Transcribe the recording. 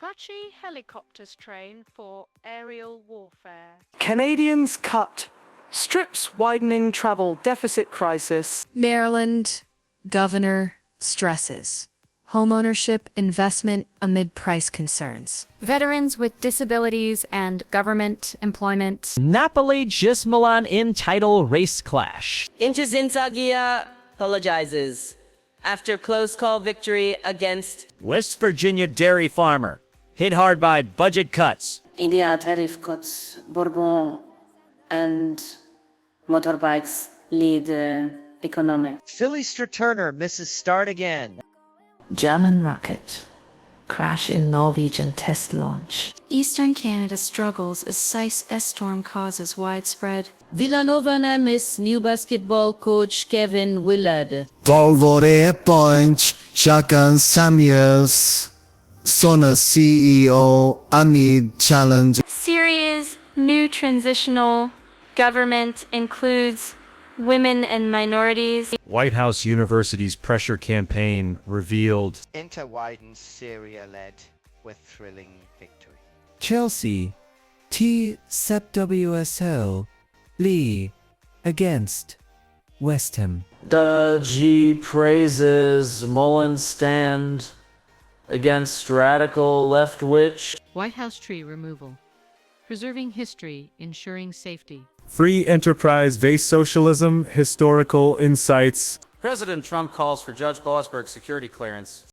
Apache helicopters train for aerial warfare. Canadians cut. Strips widening travel deficit crisis. Maryland governor stresses homeownership investment amid price concerns. Veterans with disabilities and government employment. Napoli just Milan in title race clash. Inchazintagia apologizes after close call victory against West Virginia dairy farmer hit hard by budget cuts. India tariff cuts, Bourbon and motorbikes lead economy. Philly Turner misses start again. German rocket crash in Norwegian test launch. Eastern Canada struggles as Sice S-storm causes widespread. Villanova miss new basketball coach Kevin Willard. Valvore Point, Shotgun Samuels, Sona CEO amid challenge. Syria's new transitional government includes women and minorities. White House University's pressure campaign revealed Inter-widened Syria led with thrilling victory. Chelsea TSEPWSL Lee against West Ham. G praises Mullen's stand against radical left witch. White House tree removal. Preserving history, ensuring safety. free enterprise-based socialism, historical insights. President Trump calls for Judge Boasberg's security clearance.